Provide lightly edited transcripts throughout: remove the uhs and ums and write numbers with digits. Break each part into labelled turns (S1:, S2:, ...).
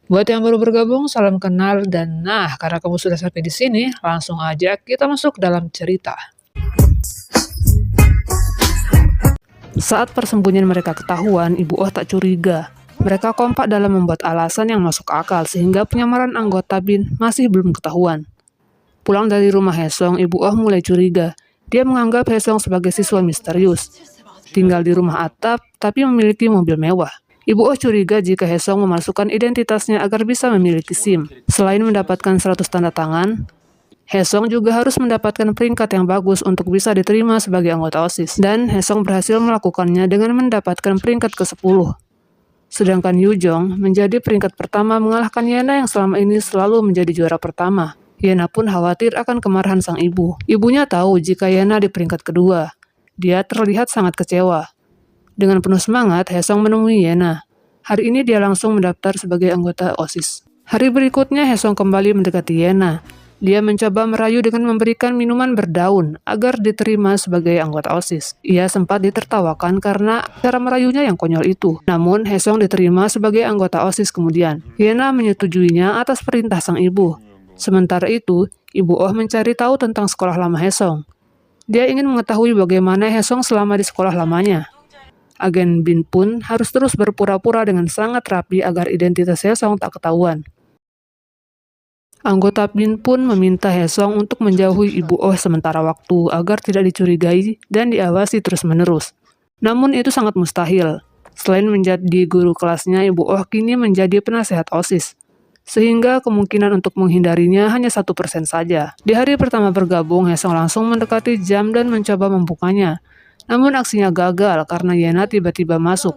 S1: Buat yang baru bergabung, salam kenal dan karena kamu sudah sampai di sini, langsung aja kita masuk dalam cerita. Saat persembunyian mereka ketahuan, Ibu Oh tak curiga. Mereka kompak dalam membuat alasan yang masuk akal sehingga penyamaran anggota BIN masih belum ketahuan. Pulang dari rumah Hesong, Ibu Oh mulai curiga. Dia menganggap Hesong sebagai siswa misterius. Tinggal di rumah atap, tapi memiliki mobil mewah. Ibu Oh curiga jika Hesong memasukkan identitasnya agar bisa memiliki SIM. Selain mendapatkan 100 tanda tangan, Hesong juga harus mendapatkan peringkat yang bagus untuk bisa diterima sebagai anggota OSIS. Dan Hesong berhasil melakukannya dengan mendapatkan peringkat ke-10. Sedangkan Yujong menjadi peringkat pertama mengalahkan Yena yang selama ini selalu menjadi juara pertama. Yena pun khawatir akan kemarahan sang ibu. Ibunya tahu jika Yena di peringkat kedua. Dia terlihat sangat kecewa. Dengan penuh semangat, Hesong menemui Yena. Hari ini dia langsung mendaftar sebagai anggota OSIS. Hari berikutnya, Hesong kembali mendekati Yena. Dia mencoba merayu dengan memberikan minuman berdaun agar diterima sebagai anggota OSIS. Ia sempat ditertawakan karena cara merayunya yang konyol itu. Namun, Hesong diterima sebagai anggota OSIS kemudian. Yena menyetujuinya atas perintah sang ibu. Sementara itu, Ibu Oh mencari tahu tentang sekolah lama Hesong. Dia ingin mengetahui bagaimana Hesong selama di sekolah lamanya. Agen BIN pun harus terus berpura-pura dengan sangat rapi agar identitas Hesong tak ketahuan. Anggota BIN pun meminta Hesong untuk menjauhi Ibu Oh sementara waktu agar tidak dicurigai dan diawasi terus-menerus. Namun itu sangat mustahil. Selain menjadi guru kelasnya, Ibu Oh kini menjadi penasehat OSIS. Sehingga kemungkinan untuk menghindarinya hanya 1% saja. Di hari pertama bergabung, Hesong langsung mendekati jam dan mencoba membukanya. Namun aksinya gagal karena Yena tiba-tiba masuk.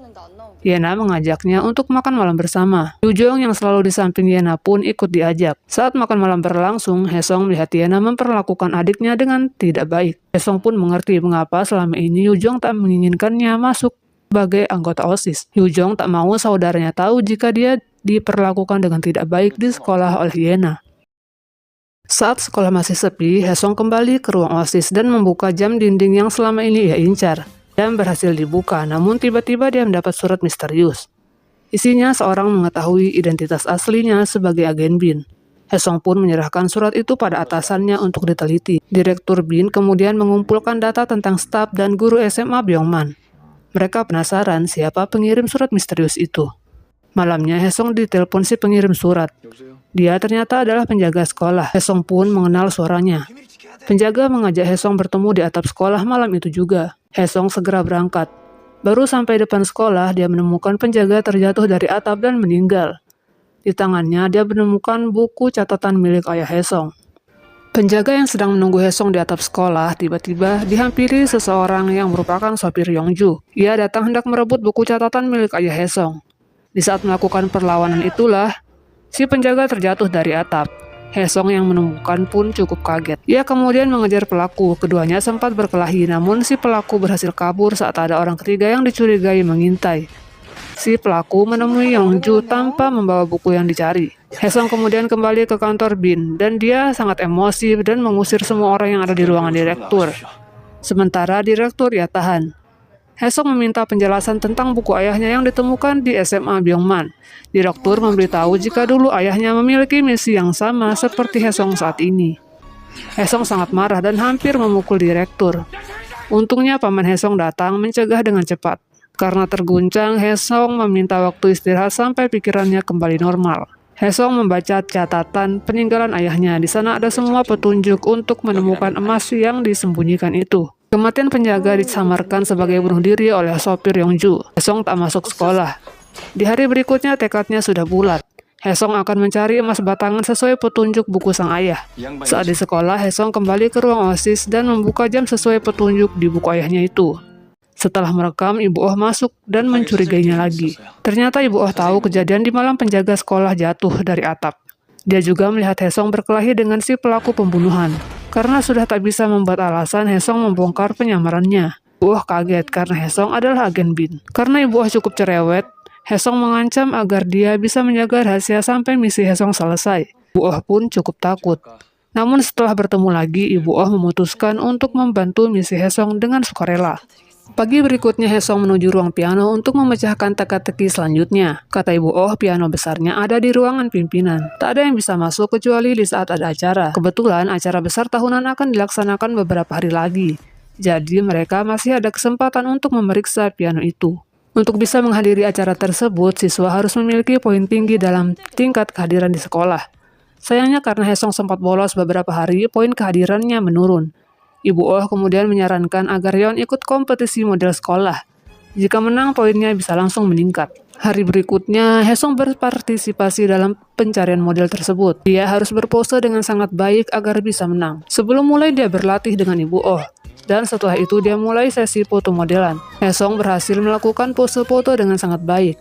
S1: Yena mengajaknya untuk makan malam bersama. Yujong yang selalu di samping Yena pun ikut diajak. Saat makan malam berlangsung, Hesong melihat Yena memperlakukan adiknya dengan tidak baik. Hesong pun mengerti mengapa selama ini Yujong tak menginginkannya masuk sebagai anggota OSIS. Yujong tak mau saudaranya tahu jika dia diperlakukan dengan tidak baik di sekolah oleh Yena. Saat sekolah masih sepi, Hesong kembali ke ruang OSIS dan membuka jam dinding yang selama ini ia incar. Dan berhasil dibuka, namun tiba-tiba dia mendapat surat misterius. Isinya seorang mengetahui identitas aslinya sebagai agen BIN. Hesong pun menyerahkan surat itu pada atasannya untuk diteliti. Direktur BIN kemudian mengumpulkan data tentang staf dan guru SMA Byongman. Mereka penasaran siapa pengirim surat misterius itu. Malamnya Hesong ditelepon si pengirim surat. Dia ternyata adalah penjaga sekolah. Hesong pun mengenal suaranya. Penjaga mengajak Hesong bertemu di atap sekolah malam itu juga. Hesong segera berangkat. Baru sampai depan sekolah, dia menemukan penjaga terjatuh dari atap dan meninggal. Di tangannya, dia menemukan buku catatan milik ayah Hesong. Penjaga yang sedang menunggu Hesong di atap sekolah tiba-tiba dihampiri seseorang yang merupakan sopir Yongju. Ia datang hendak merebut buku catatan milik ayah Hesong. Di saat melakukan perlawanan itulah, si penjaga terjatuh dari atap. Hesong yang menemukan pun cukup kaget. Ia kemudian mengejar pelaku. Keduanya sempat berkelahi, namun si pelaku berhasil kabur saat ada orang ketiga yang dicurigai mengintai. Si pelaku menemui Yongju tanpa membawa buku yang dicari. Hesong kemudian kembali ke kantor BIN, dan dia sangat emosi dan mengusir semua orang yang ada di ruangan direktur. Sementara direktur ia tahan. Hesong meminta penjelasan tentang buku ayahnya yang ditemukan di SMA Byongman. Direktur memberitahu jika dulu ayahnya memiliki misi yang sama seperti Hesong saat ini. Hesong sangat marah dan hampir memukul direktur. Untungnya paman Hesong datang mencegah dengan cepat. Karena terguncang, Hesong meminta waktu istirahat sampai pikirannya kembali normal. Hesong membaca catatan peninggalan ayahnya. Di sana ada semua petunjuk untuk menemukan emas yang disembunyikan itu. Kematian penjaga disamarkan sebagai bunuh diri oleh sopir Yongju. Hesong tak masuk sekolah. Di hari berikutnya tekadnya sudah bulat. Hesong akan mencari emas batangan sesuai petunjuk buku sang ayah. Saat di sekolah, Hesong kembali ke ruang OSIS dan membuka jam sesuai petunjuk di buku ayahnya itu. Setelah merekam, Ibu Oh masuk dan mencurigainya lagi. Ternyata Ibu Oh tahu kejadian di malam penjaga sekolah jatuh dari atap. Dia juga melihat Hesong berkelahi dengan si pelaku pembunuhan. Karena sudah tak bisa membuat alasan, Hesong membongkar penyamarannya. Ibu Oh kaget karena Hesong adalah agen BIN. Karena Ibu Oh cukup cerewet, Hesong mengancam agar dia bisa menjaga rahasia sampai misi Hesong selesai. Ibu Oh pun cukup takut. Namun setelah bertemu lagi, Ibu Oh memutuskan untuk membantu misi Hesong dengan sukarela. Pagi berikutnya Hesong menuju ruang piano untuk memecahkan teka-teki selanjutnya. Kata Ibu Oh, piano besarnya ada di ruangan pimpinan. Tak ada yang bisa masuk kecuali di saat ada acara. Kebetulan acara besar tahunan akan dilaksanakan beberapa hari lagi. Jadi mereka masih ada kesempatan untuk memeriksa piano itu. Untuk bisa menghadiri acara tersebut, siswa harus memiliki poin tinggi dalam tingkat kehadiran di sekolah. Sayangnya karena Hesong sempat bolos beberapa hari, poin kehadirannya menurun. Ibu Oh kemudian menyarankan agar Yeon ikut kompetisi model sekolah. Jika menang, poinnya bisa langsung meningkat. Hari berikutnya, Hesong berpartisipasi dalam pencarian model tersebut. Dia harus berpose dengan sangat baik agar bisa menang. Sebelum mulai, dia berlatih dengan Ibu Oh. Dan setelah itu, dia mulai sesi foto modelan. Hesong berhasil melakukan pose foto dengan sangat baik.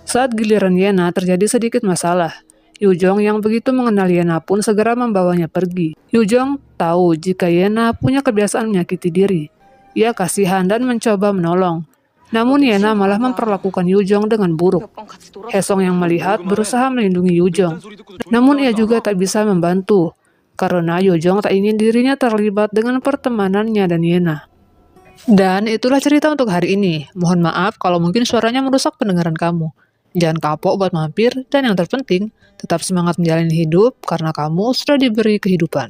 S1: Saat giliran Yena, terjadi sedikit masalah. Yujong yang begitu mengenal Yena pun segera membawanya pergi. Yujong tahu jika Yena punya kebiasaan menyakiti diri. Ia kasihan dan mencoba menolong. Namun Yena malah memperlakukan Yujong dengan buruk. Hesong yang melihat berusaha melindungi Yujong. Namun ia juga tak bisa membantu, karena Yujong tak ingin dirinya terlibat dengan pertemanannya dan Yena. Dan itulah cerita untuk hari ini. Mohon maaf kalau mungkin suaranya merusak pendengaran kamu. Jangan kapok buat mampir, dan yang terpenting, tetap semangat menjalani hidup karena kamu sudah diberi kehidupan.